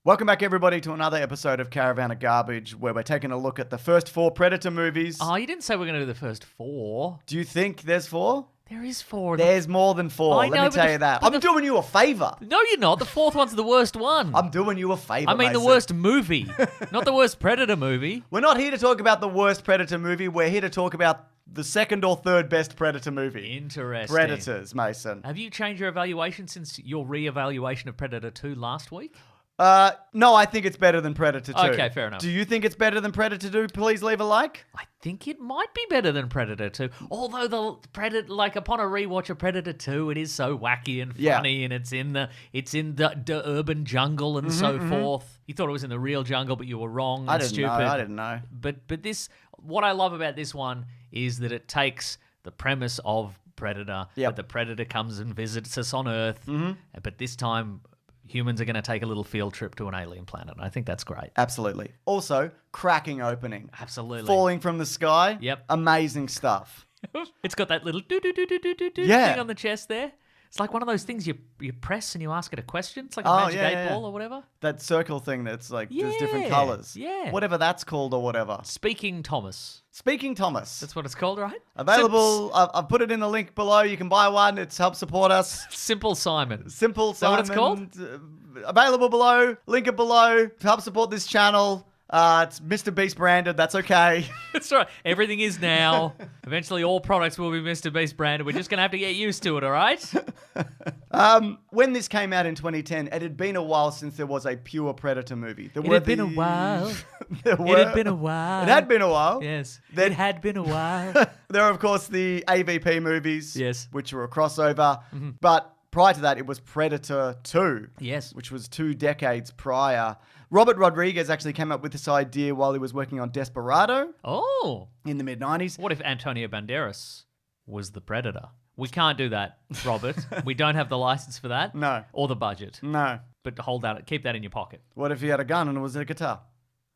Welcome back, everybody, to another episode of Caravan of Garbage, where we're taking a look at the first 4 Predator movies. Oh, you didn't say we're going to do the first 4. Do you think there's 4? There is 4. There's more than 4. I know, Let me but tell the- you that. but I'm doing you a favour. No, you're not. The 4th one's the worst one. I'm doing you a favour, I mean, the Mason. worst movie, not the worst Predator movie. We're not here to talk about the worst Predator movie. We're here to talk about the second or third best Predator movie. Interesting. Predators, Mason. Have you changed your evaluation since your re-evaluation of Predator 2 last week? No, I think it's better than Predator 2. Okay, fair enough. Do you think it's better than Predator 2? Please leave a like. I think it might be better than Predator 2. Although the Predator, like upon a rewatch of Predator 2, it is so wacky and funny, and it's in the urban jungle and so forth. You thought it was in the real jungle, but you were wrong. I and didn't stupid. know. I didn't know. But this, what I love about this one is that it takes the premise of Predator, that the Predator comes and visits us on Earth, but this time humans are going to take a little field trip to an alien planet. I think that's great. Absolutely. Also, cracking opening. Absolutely. Falling from the sky. Yep. Amazing stuff. It's got that little do-do-do-do-do-do Yeah. thing on the chest there. It's like one of those things you press and you ask it a question. It's like a Oh, magic yeah, 8-ball yeah. or whatever. That circle thing that's like, there's different Yeah, colours. yeah. Whatever that's called or whatever. Speaking Thomas. Speaking Thomas. That's what it's called, right? Available. I've put it in the link below. You can buy one. It's help support us. Simple Simon. Simple that what it's Simon. Available below. Link it below. Help support this channel. It's Mr. Beast branded. That's okay. That's right. Everything is now. Eventually all products will be Mr. Beast branded. We're just going to have to get used to it, all right? When this came out in 2010, it had been a while since there was a pure Predator movie. It had been a while. It had been a while. It had been a while. Yes. Then- It had been a while. There are, of course, the AVP movies. Yes. Which were a crossover. But prior to that, it was Predator 2. Yes. Which was 2 decades prior. Robert Rodriguez actually came up with this idea while he was working on Desperado Oh. in the mid-90s. What if Antonio Banderas was the Predator? We can't do that, Robert. We don't have the license for that. No. Or the budget. No. But keep that in your pocket. What if he had a gun and it was a guitar?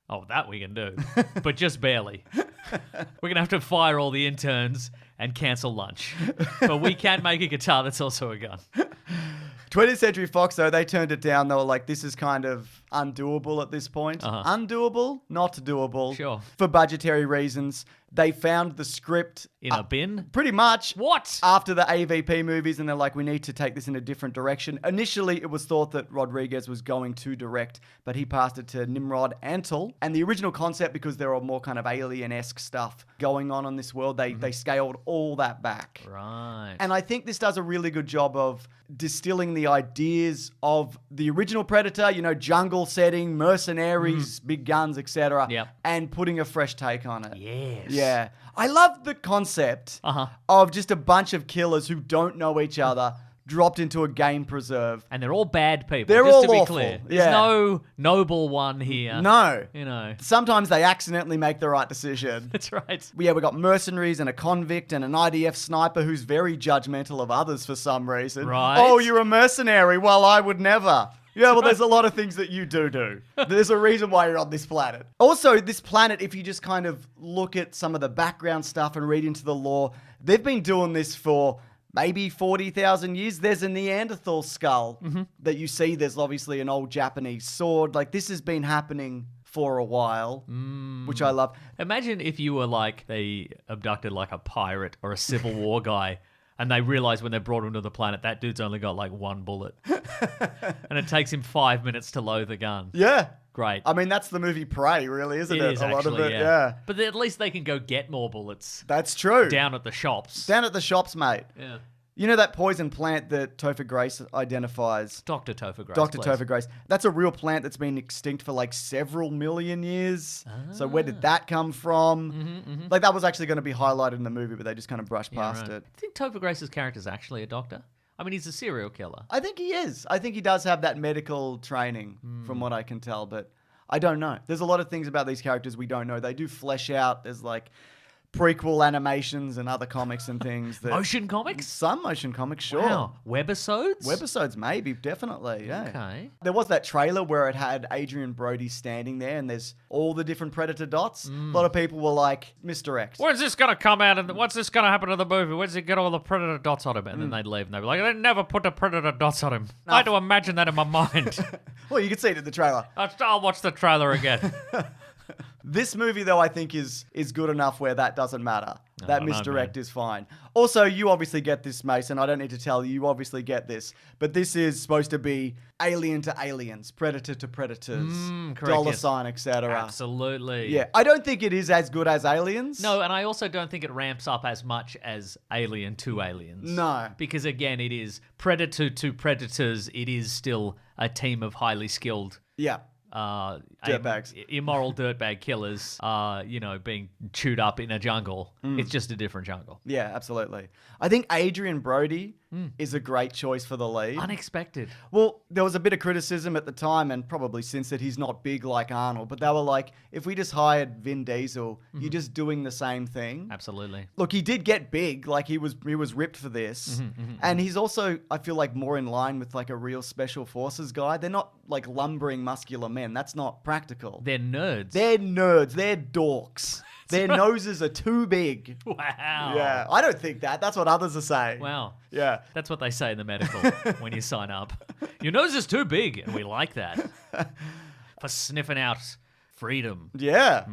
Oh, that we can do. But just barely. We're going to have to fire all the interns and cancel lunch. But we can make a guitar that's also a gun. 20th Century Fox, though, they turned it down. They were like, this is kind of undoable at this point. Undoable, not doable. Sure. For budgetary reasons. They found the script. In a bin? Pretty much. What? After the AVP movies, and they're like, we need to take this in a different direction. Initially, it was thought that Rodriguez was going to direct, but he passed it to Nimrod Antal. And the original concept, because there are more kind of alien-esque stuff going on in this world, they scaled all that back. Right. And I think this does a really good job of distilling the ideas of the original Predator, you know, jungle setting, mercenaries, big guns, etc. Yep. And putting a fresh take on it. Yes. Yeah. I love the concept of just a bunch of killers who don't know each other dropped into a game preserve. And they're all bad people. They're just all to be awful. clear. There's Yeah. no noble one here. No. You know. Sometimes they accidentally make the right decision. That's right. Yeah, we got mercenaries and a convict and an IDF sniper who's very judgmental of others for some reason. Right. Oh, you're a mercenary. Well, I would never. Yeah, well, there's a lot of things that you do. There's a reason why you're on this planet. Also, this planet, if you just kind of look at some of the background stuff and read into the lore, they've been doing this for maybe 40,000 years. There's a Neanderthal skull that you see. There's obviously an old Japanese sword. Like, this has been happening for a while, which I love. Imagine if you were like, they abducted like a pirate or a Civil War guy, and they realized when they brought him to the planet, that dude's only got like 1 bullet. And it takes him 5 minutes to load the gun. Yeah. Great. I mean, that's the movie Prey, really, isn't it? It is a lot of actually, it, yeah. But at least they can go get more bullets That's true. down at the shops. Down at the shops, mate. Yeah. You know that poison plant that Topher Grace identifies? Dr. Topher Grace. Dr. please. Topher Grace. That's a real plant that's been extinct for like several million years. So where did that come from? Like, that was actually going to be highlighted in the movie, but they just kind of brushed past right. it. I think Topher Grace's character is actually a doctor. I mean, he's a serial killer. I think he is. I think he does have that medical training, from what I can tell, but I don't know. There's a lot of things about these characters we don't know. They do flesh out. There's like prequel animations and other comics and things. That Motion comics? Some motion comics, sure. Wow. Webisodes? Webisodes, maybe, definitely, yeah. Okay. There was that trailer where it had Adrian Brody standing there and there's all the different Predator dots. A lot of people were like, misdirect. When's this going to come out and what's this going to happen to the movie? When's he get all the Predator dots on him? And then they'd leave and they'd be like, they never put the Predator dots on him. I had to imagine that in my mind. Well, you can see it in the trailer. I'll watch the trailer again. This movie, though, I think is good enough where that doesn't matter. That no, misdirect is fine. Also, you obviously get this, Mason. I don't need to tell you. You obviously get this. But this is supposed to be alien to aliens, predator to predators, correct, dollar yes. sign, etc. Absolutely. Yeah, I don't think it is as good as Aliens. No, and I also don't think it ramps up as much as Alien to Aliens. No. Because again, it is Predator to Predators. It is still a team of highly skilled Yeah. Dirtbags. immoral dirtbag killers, being chewed up in a jungle. It's just a different jungle. Yeah, absolutely. I think Adrian Brody is a great choice for the lead. Unexpected. Well, there was a bit of criticism at the time, and probably since that he's not big like Arnold, but they were like, if we just hired Vin Diesel, you're just doing the same thing. Absolutely. Look, he did get big, like he was ripped for this. And he's also, I feel like, more in line with like a real special forces guy. They're not like lumbering muscular men. That's not practical. They're nerds. They're nerds. They're dorks. Their noses are too big. Wow. Yeah, I don't think that. That's what others are saying. Wow. Yeah. That's what they say in the medical when you sign up. Your nose is too big, and we like that. For sniffing out freedom. Yeah.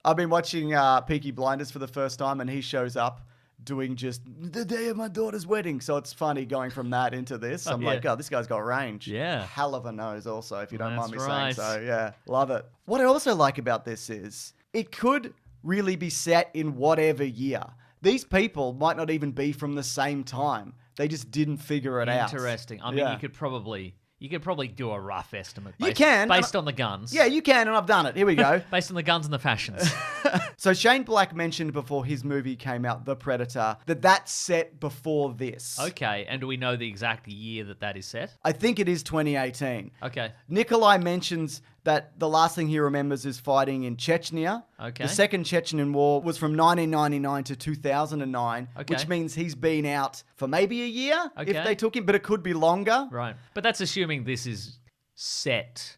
I've been watching Peaky Blinders for the first time, and he shows up doing just the day of my daughter's wedding. So it's funny going from that into this. I'm like, oh, this guy's got range. Yeah. Hell of a nose also, if you don't mind me That's saying right. so. Yeah, love it. What I also like about this is it could really be set in whatever year. These people might not even be from the same time. They just didn't figure it out. Interesting. I mean, you could probably do a rough estimate. You can. Based on the guns. Yeah, you can, and I've done it. Here we go. Based on the guns and the fashions. So Shane Black mentioned before his movie came out, The Predator, that that's set before this. Okay, and do we know the exact year that is set? I think it is 2018. Okay. Nikolai mentions that the last thing he remembers is fighting in Chechnya. Okay. The Second Chechen War was from 1999 to 2009, Okay. which means he's been out for maybe a year Okay. if they took him, but it could be longer. Right. But that's assuming this is set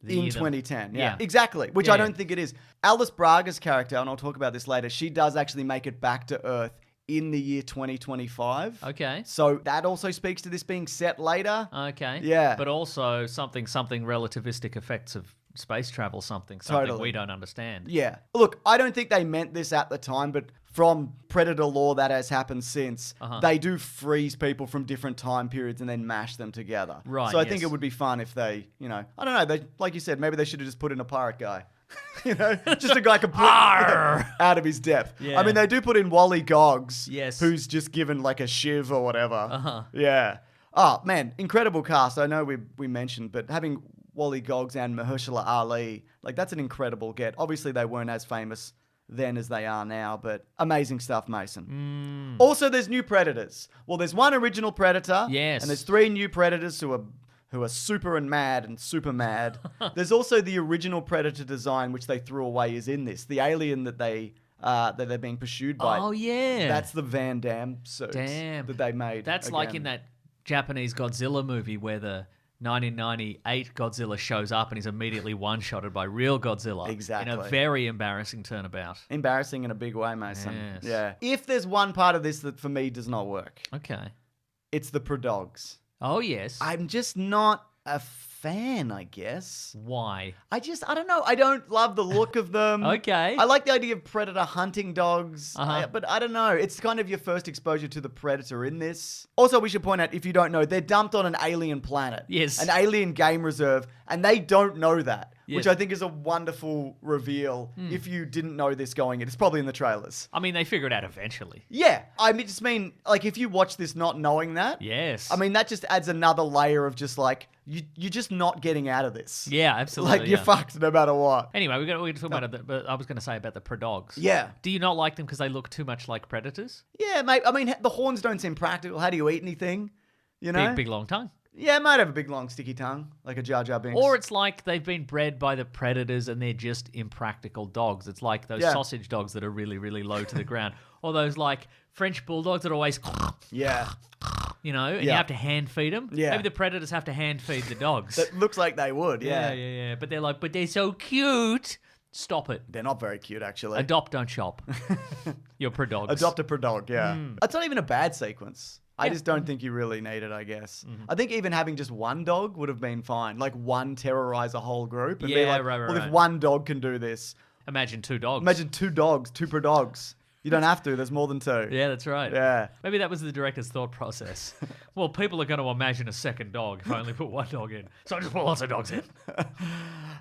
the In year that- 2010, Yeah. Exactly, which Yeah, I don't yeah. think it is. Alice Braga's character, and I'll talk about this later, she does actually make it back to Earth in the year 2025. Okay. So that also speaks to this being set later. Okay. Yeah. But also something relativistic effects of space travel, something Totally. we don't understand. Yeah. Look, I don't think they meant this at the time, but from Predator lore that has happened since, they do freeze people from different time periods and then mash them together. Right, So I think yes. it would be fun if they, I don't know, they, like you said, maybe they should have just put in a pirate guy. Just a guy completely out of his depth. Yeah. I mean, they do put in Wally Goggs, Yes. who's just given like a shiv or whatever. Uh-huh. Yeah. Oh, man, incredible cast. I know we mentioned, but having Wally Goggs and Mahershala Ali, like that's an incredible get. Obviously, they weren't as famous then as they are now, but amazing stuff, Mason. Also, there's new Predators. Well, there's one original Predator. Yes. And there's 3 new Predators who are super and mad and super mad. There's also the original Predator design, which they threw away, is in this. The alien that they're being pursued by. Oh, yeah. That's the Van Damme suit that they made. That's like in again. that Japanese Godzilla movie where the 1998 Godzilla shows up and is immediately one-shotted by real Godzilla. Exactly. In a very embarrassing turnabout. Embarrassing in a big way, Mason. Yes. Yeah. If there's one part of this that for me does not work, Okay. it's the Predogs. Oh, yes. I'm just not a fan, I guess. Why? I don't know. I don't love the look of them. Okay. I like the idea of predator hunting dogs, Uh-huh. but I don't know. It's kind of your first exposure to the predator in this. Also, we should point out, if you don't know, they're dumped on an alien planet. Yes. An alien game reserve, and they don't know that, which Yes. I think is a wonderful reveal. If you didn't know this going in, it's probably in the trailers. I mean, they figure it out eventually. Yeah. Just mean, like, if you watch this not knowing that, Yes. I mean, that just adds another layer of just like, you're just not getting out of this. Yeah, absolutely. Like, you're fucked no matter what. Anyway, we're going to talk about it, but I was going to say about the Predogs. Yeah. Do you not like them because they look too much like predators? Yeah, mate. I mean, the horns don't seem practical. How do you eat anything? You know? Big long tongue. Yeah, it might have a big, long, sticky tongue, like a Jar Jar Binks. Or it's like they've been bred by the predators and they're just impractical dogs. It's like those sausage dogs that are really, really low to the ground. Or those like French bulldogs that are always, yeah, you know, and you have to hand feed them. Yeah. Maybe the predators have to hand feed the dogs. That looks like they would, Yeah. But they're like, but they're so cute. Stop it. They're not very cute, actually. Adopt, don't shop. You're per dogs. Adopt a per dog, yeah. That's not even a bad sequence. I just don't think you really need it, I guess. I think even having just one dog would have been fine. Like one terrorize a whole group. And be like, well, if one dog can do this. Imagine 2 dogs. Imagine 2 dogs, 2 per dogs. You don't have to. There's more than 2. Yeah, that's right. Yeah. Maybe that was the director's thought process. Well, people are going to imagine a second dog if I only put one dog in. So I just put lots of dogs in.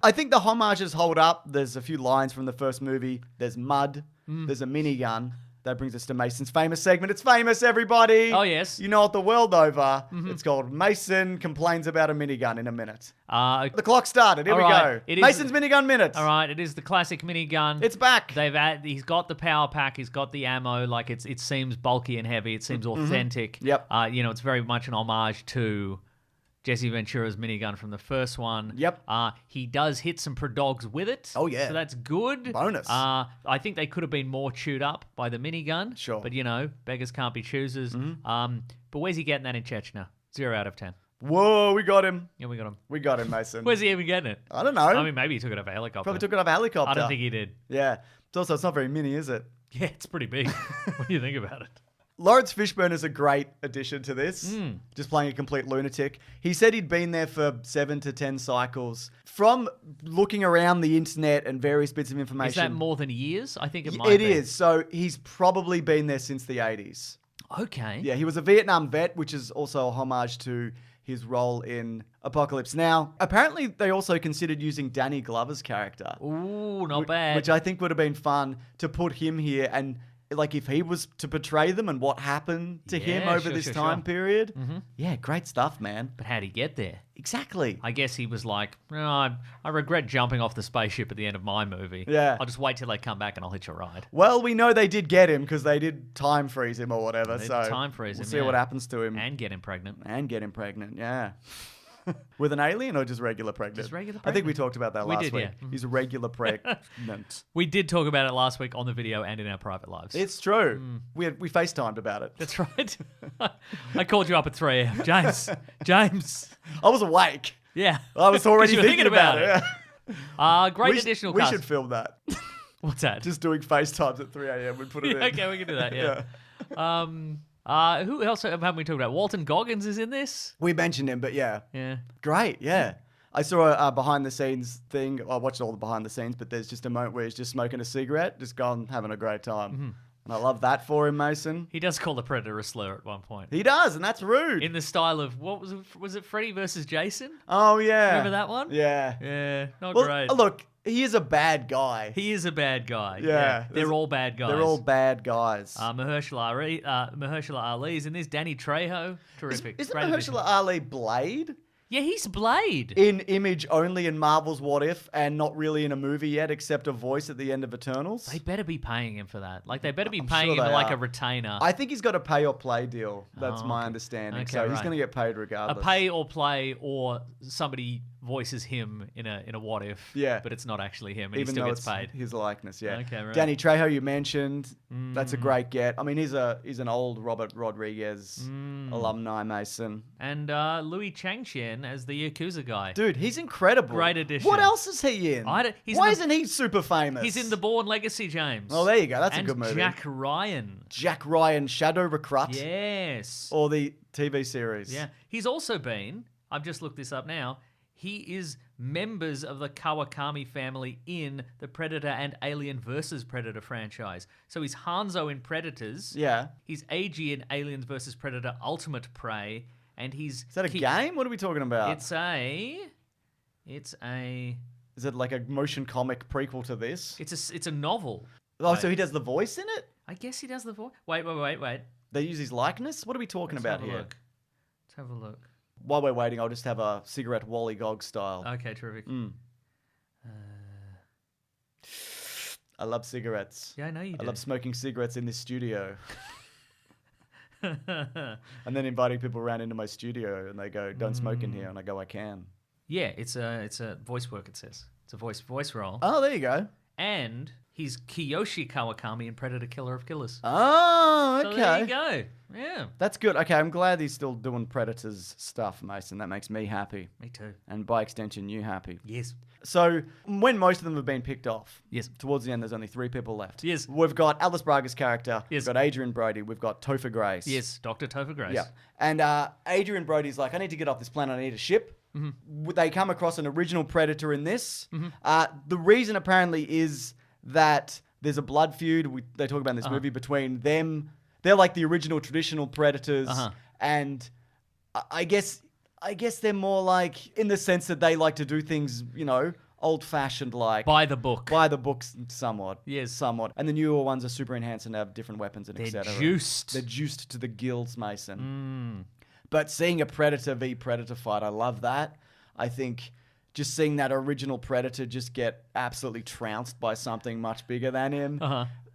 I think the homages hold up. There's a few lines from the first movie. There's mud. There's a minigun. That brings us to Mason's famous segment. It's famous, everybody. Oh, yes. You know it the world over. It's called Mason Complains About a Minigun in a Minute. The clock started. Here we go. Mason's Minigun Minute. All right. It is the classic minigun. It's back. He's got the power pack. He's got the ammo. Like it seems bulky and heavy. It seems authentic. Yep. You know, it's very much an homage to Jesse Ventura's minigun from the first one. Yep. He does hit some per dogs with it. Oh, yeah. So that's good. Bonus. I think they could have been more chewed up by the minigun. Sure. But, you know, beggars can't be choosers. But where's he getting that in Chechnya? 0 out of 10. Whoa, we got him. Yeah, we got him. We got him, Mason. Where's he even getting it? I don't know. I mean, maybe he took it off a helicopter. Probably took it off a helicopter. I don't think he did. Yeah. It's not very mini, is it? Yeah, it's pretty big. What do you think about it? Lawrence Fishburne is a great addition to this, just playing a complete lunatic. He said he'd been there for 7 to 10 cycles. From looking around the internet and various bits of information... Is that more than years? I think it might be. It is. So he's probably been there since the 80s. Okay. Yeah, he was a Vietnam vet, which is also a homage to his role in Apocalypse Now. Apparently, they also considered using Danny Glover's character. Ooh, not bad. Which I think would have been fun to put him here and... Like if he was to portray them and what happened to him over this time period. Yeah, great stuff, man. But how'd he get there? Exactly. I guess he was like, I regret jumping off the spaceship at the end of my movie. Yeah. I'll just wait till they come back and I'll hitch a ride. Well, we know they did get him because they did time freeze him or whatever. They so time freeze we'll him, see what happens to him. And get him pregnant. Yeah. With an alien or just regular pregnant? Just regular I think we pregnant. talked about that last week. Yeah. He's regular pregnant. We did talk about it last week on the video and in our private lives. It's true. We FaceTimed about it. That's right. I called you up at 3 a.m. James. I was awake. Yeah. I was already 'Cause you were thinking about it. Great additional We cast. should film that. What's that? Just doing FaceTimes at 3 a.m. We put it in. Okay, we can do that, who else haven't we talked about? Walton Goggins is in this? We mentioned him, but yeah. Yeah. Great, yeah. I saw a behind the scenes thing. I watched all the behind the scenes, but there's just a moment where he's just smoking a cigarette, just gone having a great time. And I love that for him, Mason. He does call the Predator a slur at one point. He does, and that's rude. In the style of, was it Freddy versus Jason? Oh, yeah. Remember that one? Yeah. Yeah, not Well, great. look, he is a bad guy. He is a bad guy. Yeah. They're all bad guys. They're all bad guys. Mahershala Ali's in this. Danny Trejo, terrific. Isn't Great addition. Mahershala Ali Blade? Yeah, he's Blade. In image only in Marvel's What If, and not really in a movie yet, except a voice at the end of Eternals. They better be paying him for that. Like, they better be I'm paying sure him they like are. a retainer. I think he's got a pay or play deal. That's my okay. understanding. Okay, So he's right. going to get paid A regardless. pay or play, or somebody voices him in a what if. Yeah. But it's not actually him, and Even he still though gets it's paid. his likeness, yeah. Okay, right. Danny Trejo, you mentioned. That's a great get. I mean, he's an old Robert Rodriguez alumni, Mason. And Louis Changchen as the Yakuza guy. Dude, he's incredible. Great addition. What else is he in? Why isn't he super famous? He's in The Bourne Legacy, James. Oh, there you go. That's and a good movie. Jack Ryan. Jack Ryan, Shadow Recruit. Yes. Or the TV series. Yeah. He's also been, I've just looked this up now, he is members of the Kawakami family in the Predator and Alien vs. Predator franchise. So he's Hanzo in Predators. Yeah. He's Eiji in Aliens vs. Predator Ultimate Prey. And he's... Is that a game? What are we talking about? It's a... Is it like a motion comic prequel to this? It's a novel. Oh, so he does the voice in it? I guess he does the voice. Wait. They use his likeness? What are we talking Let's about have a here? look. Let's have a look. While we're waiting, I'll just have a cigarette Wally Gog style. Okay, terrific. I love cigarettes. Yeah, I know you do. I love smoking cigarettes in this studio. And then inviting people around into my studio and they go, don't smoke in here. And I go, I can. Yeah, it's a voice work, it says. It's a voice role. Oh, there you go. And he's Kiyoshi Kawakami in Predator Killer of Killers. Oh, okay. So there you go. Yeah. That's good. Okay, I'm glad he's still doing Predators stuff, Mason. That makes me happy. Me too. And by extension, you happy. Yes. So, when most of them have been picked off, Yes. towards the end, there's only 3 people left. Yes. We've got Alice Braga's character. Yes. We've got Adrian Brody. We've got Topher Grace. Yes, Dr. Topher Grace. Yeah. And Adrian Brody's like, I need to get off this planet. I need a ship. Mm-hmm. They come across an original predator in this. Mm-hmm. The reason apparently is that there's a blood feud. They talk about in this movie between them. They're like the original traditional predators. And I guess they're more like in the sense that they like to do things, old-fashioned like. By the book. By the books somewhat. Yes. Somewhat. And the newer ones are super enhanced and have different weapons and etc. They're juiced. They're juiced to the gills, Mason. But seeing a Predator v Predator fight, I love that. I think just seeing that original Predator just get absolutely trounced by something much bigger than him.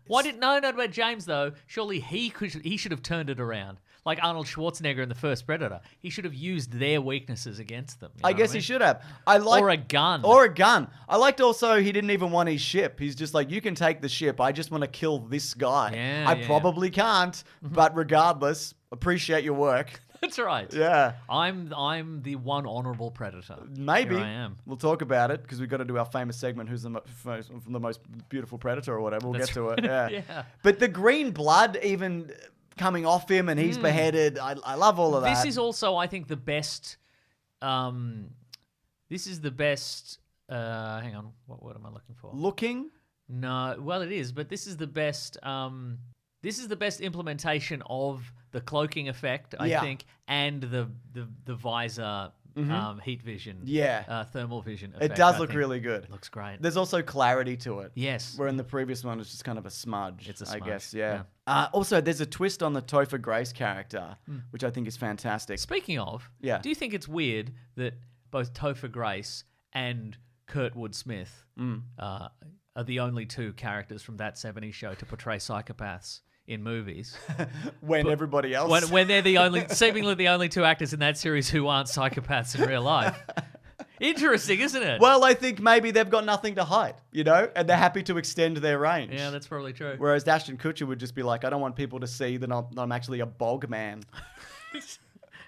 Why didn't no about James though? Surely he should have turned it around. Like Arnold Schwarzenegger in the first Predator. He should have used their weaknesses against them. I guess he should have. Or a gun. Or a gun. I liked also he didn't even want his ship. He's just like, you can take the ship. I just want to kill this guy. Yeah, I probably can't, but regardless, appreciate your work. That's right. Yeah. I'm the one honorable predator. Maybe. Here I am. We'll talk about it because we've got to do our famous segment, who's the most beautiful predator or whatever. We'll get to it. Yeah. Yeah. But the green blood even coming off him and he's beheaded. I love all of that. This is also, I think, the best. This is the best. Hang on. What word am I looking for? Looking? No. Well, it is, but this is the best. This is the best implementation of the cloaking effect, I think, and the visor heat vision, thermal vision effect. It does look really good. It looks great. There's also clarity to it. Yes. Where in the previous one, it's just kind of a smudge. It's a smudge. I guess, yeah. Also, there's a twist on the Topher Grace character, which I think is fantastic. Speaking of, do you think it's weird that both Topher Grace and Kurtwood Smith are the only 2 characters from That 70s Show to portray psychopaths in movies? When everybody else... When they're the only, seemingly the only 2 actors in that series who aren't psychopaths in real life. Interesting, isn't it? Well, I think maybe they've got nothing to hide, and they're happy to extend their range. Yeah, that's probably true. Whereas Ashton Kutcher would just be like, I don't want people to see that I'm actually a bog man.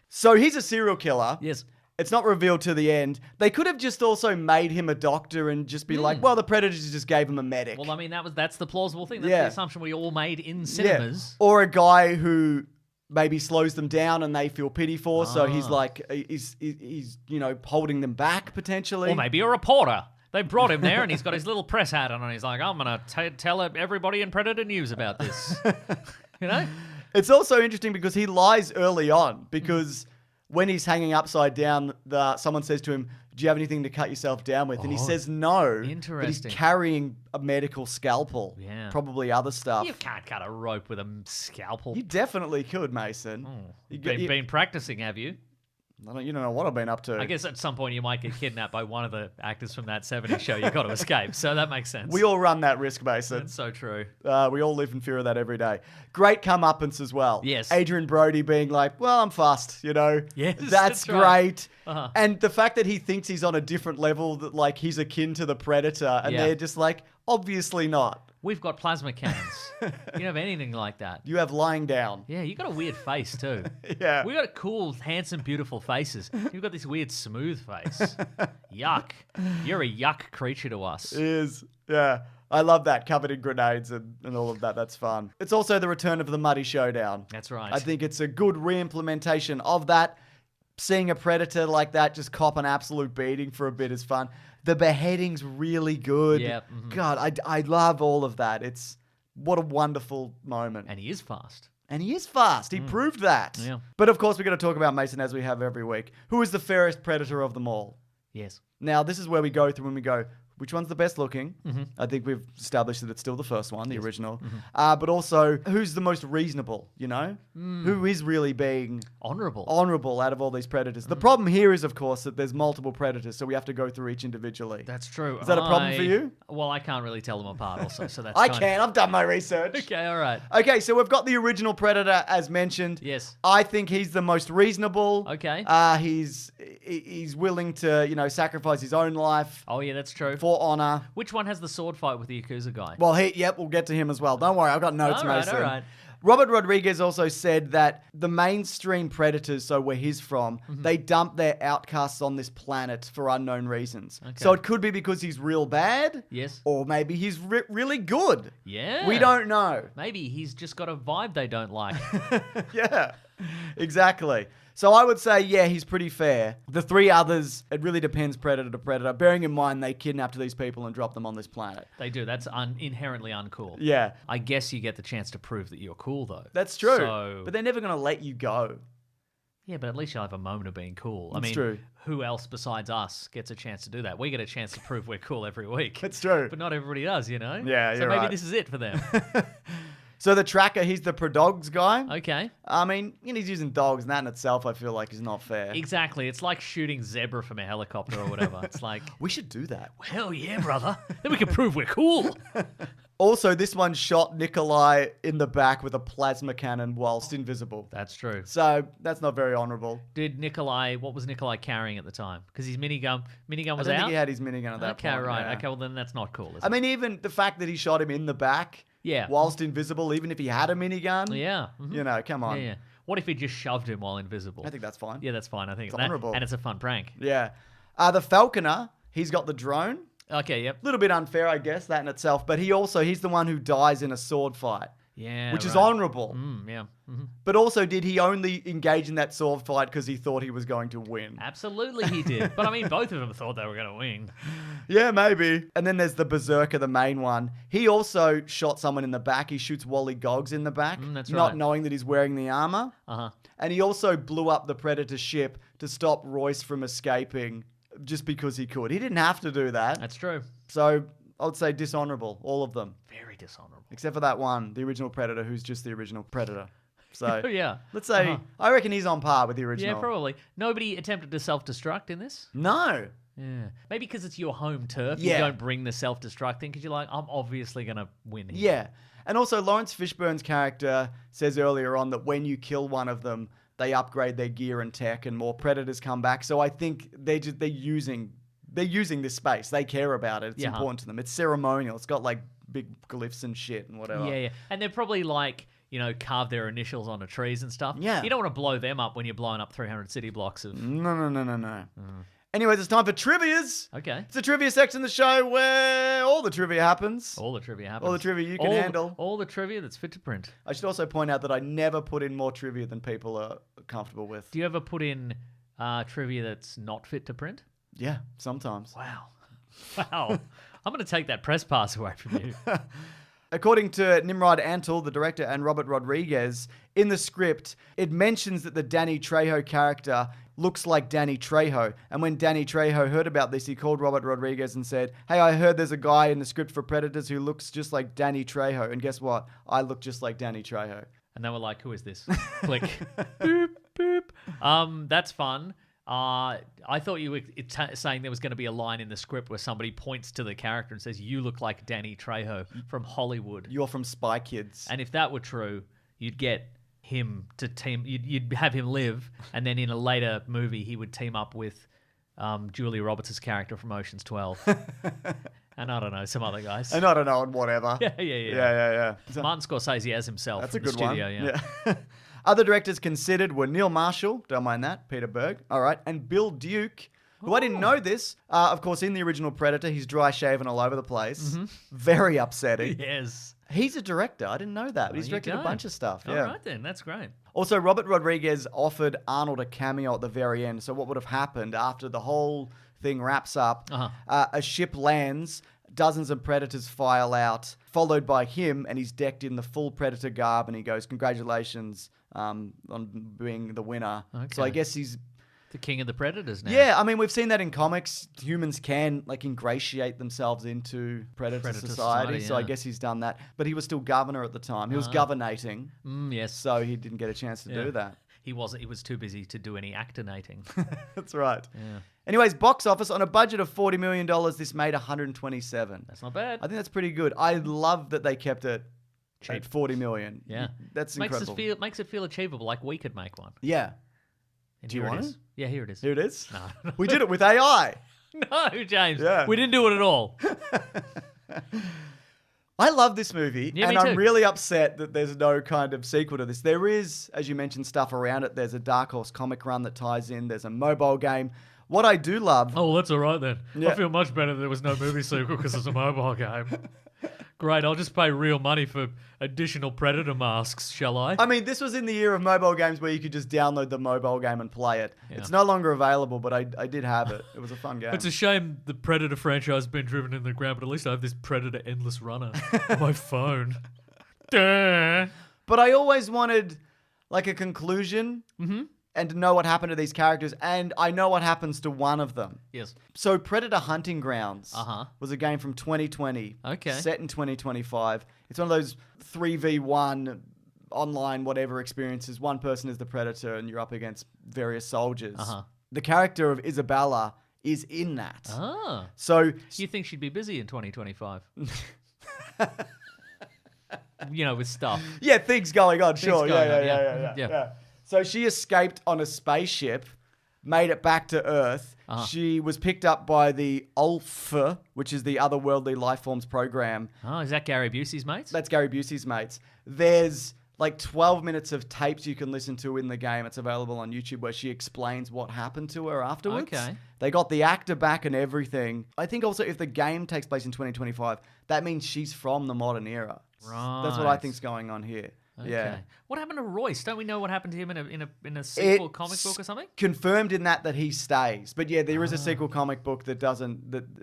So he's a serial killer. Yes. It's not revealed to the end. They could have just also made him a doctor and just be like, well, the Predators just gave him a medic. Well, I mean, that's the plausible thing. That's the assumption we all made in cinemas. Yeah. Or a guy who maybe slows them down and they feel pity for, so he's like, he's holding them back potentially. Or maybe a reporter. They brought him there and he's got his little press hat on and he's like, I'm going to tell everybody in Predator News about this. It's also interesting because he lies early on because... When he's hanging upside down, someone says to him, do you have anything to cut yourself down with? And he says no. Interesting. But he's carrying a medical scalpel. Yeah. Probably other stuff. You can't cut a rope with a scalpel. You definitely could, Mason. You've been practicing, have you? You don't know what I've been up to. I guess at some point you might get kidnapped by one of the actors from That 70s Show. You've got to escape. So that makes sense. We all run that risk, Mason. That's so true. We all live in fear of that every day. Great comeuppance as well. Yes. Adrian Brody being like, well, I'm fussed, Yes, That's great. Right. And the fact that he thinks he's on a different level, that like he's akin to the Predator, and they're just like, obviously not. We've got plasma cannons. You don't have anything like that. You have lying down. Yeah, you got a weird face too. Yeah. We got cool, handsome, beautiful faces. You've got this weird, smooth face. Yuck. You're a yuck creature to us. It is. Yeah. I love that, covered in grenades and all of that. That's fun. It's also the return of the muddy showdown. That's right. I think it's a good re-implementation of that. Seeing a Predator like that just cop an absolute beating for a bit is fun. The beheading's really good. Yeah. God, I love all of that. What a wonderful moment. And he is fast. He proved that. Yeah. But of course, we've got to talk about Mason, as we have every week. Who is the fairest Predator of them all? Yes. Now, this is where we go through and we go, which one's the best looking? I think we've established that it's still the first one, the original. But also, who's the most reasonable, you know? Who is really being honorable out of all these predators? The problem here is, of course, that there's multiple predators, so we have to go through each individually. That's true. Is that a problem for you? Well, I can't really tell them apart also, so that's I can. I've done my research. Okay, all right. Okay, so we've got the original predator, as mentioned. Yes. I think he's the most reasonable. Okay. He's willing to, you know, sacrifice his own life. Oh, yeah, that's true. For honor. Which one has the sword fight with the Yakuza guy? Well, we'll get to him as well. Don't worry, I've got notes, Mason. All right. Robert Rodriguez also said that the mainstream predators, so where he's from, they dump their outcasts on this planet for unknown reasons. Okay. So it could be because he's real bad. Yes. Or maybe he's really good. Yeah. We don't know. Maybe he's just got a vibe they don't like. Yeah, exactly. So I would say, yeah, he's pretty fair. The three others, it really depends predator to predator, bearing in mind they kidnapped these people and dropped them on this planet. They do. That's inherently uncool. Yeah. I guess you get the chance to prove that you're cool, though. That's true. So... But they're never going to let you go. Yeah, but at least you'll have a moment of being cool. That's true. Who else besides us gets a chance to do that? We get a chance to prove we're cool every week. That's true. But not everybody does, you know? Yeah, so you're maybe right. this is it for them. So the tracker, he's the Prodogs guy. Okay. I mean, he's using dogs, and that in itself I feel like is not fair. Exactly. It's like shooting zebra from a helicopter or whatever. It's like... We should do that. Hell yeah, brother. Then we can prove we're cool. Also, this one shot Nikolai in the back with a plasma cannon whilst invisible. That's true. So that's not very honourable. What was Nikolai carrying at the time? Because his minigun was out? I don't think he had his minigun at that point. Okay, right. Yeah. Okay, well then that's not cool, is I it? mean, even the fact that he shot him in the back whilst invisible, even if he had a minigun. Yeah. You know, come on. Yeah. What if he just shoved him while invisible? I think that's fine. Yeah, that's fine. I think it's honourable. And it's a fun prank. Yeah. The Falconer, he's got the drone. Okay, yep. A little bit unfair, I guess, that in itself. But he's the one who dies in a sword fight. Yeah, which is honourable. Yeah. Mm-hmm. But also, did he only engage in that sword fight because he thought he was going to win? Absolutely he did. But I mean, both of them thought they were going to win. Yeah, maybe. And then there's the Berserker, the main one. He also shot someone in the back. He shoots Wally Goggs in the back. That's not right. knowing that he's wearing the armor. Uh-huh. And he also blew up the Predator ship to stop Royce from escaping just because he could. He didn't have to do that. That's true. So I would say dishonorable, all of them. Very dishonorable. Except for that one, the original Predator, who's just the original Predator. So yeah. Let's say, I reckon he's on par with the original. Yeah, probably. Nobody attempted to self-destruct in this? No. Yeah. Maybe because it's your home turf, Yeah. you don't bring the self-destruct thing because you're like, I'm obviously going to win here. Yeah. And also, Lawrence Fishburne's character says earlier on that when you kill one of them, they upgrade their gear and tech and more Predators come back. So I think they're using this space. They care about it. It's important to them. It's ceremonial. It's got like big glyphs and shit and whatever. Yeah. And they're probably like, carve their initials onto trees and stuff. Yeah. You don't want to blow them up when you're blowing up 300 city blocks of... No. Anyways, it's time for Trivias. Okay. It's a trivia section of the show where all the trivia happens. All the trivia happens. All the trivia you can handle. All the trivia that's fit to print. I should also point out that I never put in more trivia than people are comfortable with. Do you ever put in trivia that's not fit to print? Yeah, sometimes. Wow. I'm going to take that press pass away from you. According to Nimrod Antle, the director, and Robert Rodriguez, in the script, it mentions that the Danny Trejo character looks like Danny Trejo. And when Danny Trejo heard about this, he called Robert Rodriguez and said, "Hey, I heard there's a guy in the script for Predators who looks just like Danny Trejo. And guess what? I look just like Danny Trejo." And they were like, "Who is this?" Click. Boop, boop. That's fun. I thought you were saying there was going to be a line in the script where somebody points to the character and says, "You look like Danny Trejo from Hollywood." You're from Spy Kids. And if that were true, you'd get him to team. You'd have him live, and then in a later movie, he would team up with Julia Roberts' character from Ocean's 12. And I don't know, some other guys. And I don't know, and whatever. Yeah. Martin Scorsese as himself. That's a in good the studio, one. Yeah. Other directors considered were Neil Marshall, don't mind that, Peter Berg, all right, and Bill Duke, who I didn't know this. Of course, in the original Predator, he's dry shaven all over the place. Mm-hmm. Very upsetting. Yes. He's a director. I didn't know that, but he's directed a bunch of stuff. All right then, that's great. Also, Robert Rodriguez offered Arnold a cameo at the very end. So what would have happened after the whole thing wraps up, a ship lands, dozens of Predators file out, followed by him, and he's decked in the full Predator garb, and he goes, "Congratulations on being the winner." Okay. So I guess he's The king of the predators now. Yeah, I mean, we've seen that in comics. Humans can like ingratiate themselves into predator society. So I yeah. guess he's done that. But he was still governor at the time. He was governating. Yes. So he didn't get a chance to do that. He wasn't. He was too busy to do any actinating. That's right. Yeah. Anyways, box office on a budget of $40 million, this made 127. That's not bad. I think that's pretty good. I love that they kept it Cheap. at 40 million. Yeah. That's makes incredible. Makes it feel achievable, like we could make one. Yeah. And Do you here want is. it? Yeah, here it is. Here it is. No. We did it with AI. No, James. Yeah. We didn't do it at all. I love this movie, Yeah, and me I'm too. really upset that there's no kind of sequel to this. There is, as you mentioned, stuff around it. There's a Dark Horse comic run that ties in. There's a mobile game. What I do love... Oh, that's all right then. Yeah. I feel much better that there was no movie sequel because it's a mobile game. Great, I'll just pay real money for additional Predator masks, shall I? I mean, this was in the era of mobile games where you could just download the mobile game and play it. Yeah. It's no longer available, but I did have it. It was a fun game. It's a shame the Predator franchise has been driven in the ground, but at least I have this Predator Endless Runner on my phone. Duh. But I always wanted like a conclusion and to know what happened to these characters, and I know what happens to one of them. Yes. So Predator Hunting Grounds Uh-huh. was a game from 2020, Okay. set in 2025. It's one of those 3v1 online whatever experiences. One person is the Predator and you're up against various soldiers. Uh-huh. The character of Isabella is in that. Ah. So You think she'd be busy in 2025? With stuff. yeah, things going on, sure. going Yeah, on, yeah. yeah. So she escaped on a spaceship, made it back to Earth. Uh-huh. She was picked up by the Ulfa, which is the Otherworldly Life Forms program. Oh, is that Gary Busey's mates? That's Gary Busey's mates. There's like 12 minutes of tapes you can listen to in the game. It's available on YouTube where she explains what happened to her afterwards. Okay. They got the actor back and everything. I think also if the game takes place in 2025, that means she's from the modern era. Right. That's what I think's going on here. Okay. Yeah. What happened to Royce? Don't we know what happened to him in a sequel It's comic book or something? Confirmed in that he stays. But yeah, there is a sequel comic book that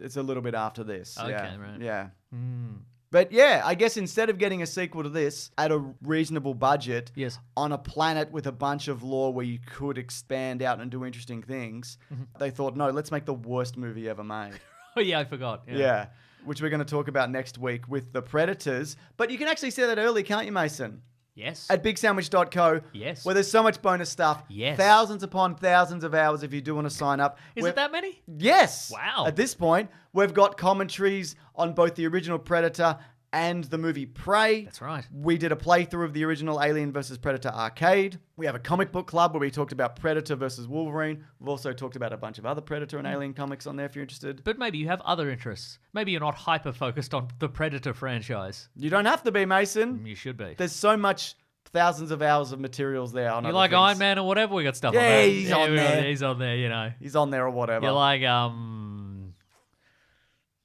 it's a little bit after this. Okay, yeah. right. Yeah. Hmm. But yeah, I guess instead of getting a sequel to this at a reasonable budget, Yes. on a planet with a bunch of lore where you could expand out and do interesting things, they thought, no, let's make the worst movie ever made. Oh yeah, I forgot. Yeah. Which we're going to talk about next week with The Predators. But you can actually see that early, can't you, Mason? Yes. At bigsandwich.co. Yes. Where there's so much bonus stuff. Yes. Thousands upon thousands of hours if you do want to sign up. Is it that many? Yes. Wow. At this point, we've got commentaries on both the original Predator and the movie Prey. That's right. We did a playthrough of the original Alien vs. Predator arcade. We have a comic book club where we talked about Predator versus Wolverine. We've also talked about a bunch of other Predator and Alien comics on there if you're interested. But maybe you have other interests. Maybe you're not hyper-focused on the Predator franchise. You don't have to be, Mason. You should be. There's so much, thousands of hours of materials there. On You other like things. Iron Man or whatever? We got stuff Yeah, on there. he's on there. He's on there, He's on there or whatever. You like,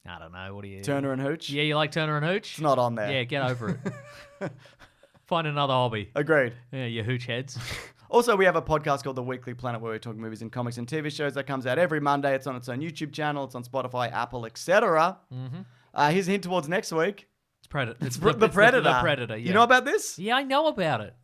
I don't know. What do you... Turner and Hooch? Yeah, you like Turner and Hooch? It's not on there. Yeah, get over it. Find another hobby. Agreed. Yeah, you hooch heads. Also, we have a podcast called The Weekly Planet where we talk movies and comics and TV shows that comes out every Monday. It's on its own YouTube channel. It's on Spotify, Apple, etc. Here's a hint towards next week. It's Predator. It's the Predator. The Predator, yeah. You know about this? Yeah, I know about it.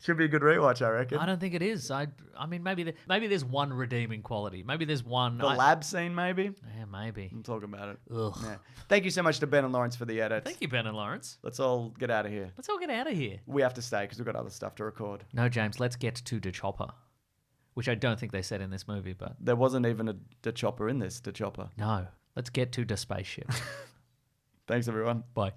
Should be a good rewatch, I reckon. I don't think it is. I mean, maybe there's one redeeming quality. Maybe there's one. The lab scene, maybe? Yeah, maybe. We'll talk about it. Ugh. Yeah. Thank you so much to Ben and Lawrence for the edits. Thank you, Ben and Lawrence. Let's all get out of here. Let's all get out of here. We have to stay because we've got other stuff to record. No, James, let's get to the chopper. Which I don't think they said in this movie, but... There wasn't even a chopper in this, the chopper. No. Let's get to the spaceship. Thanks, everyone. Bye.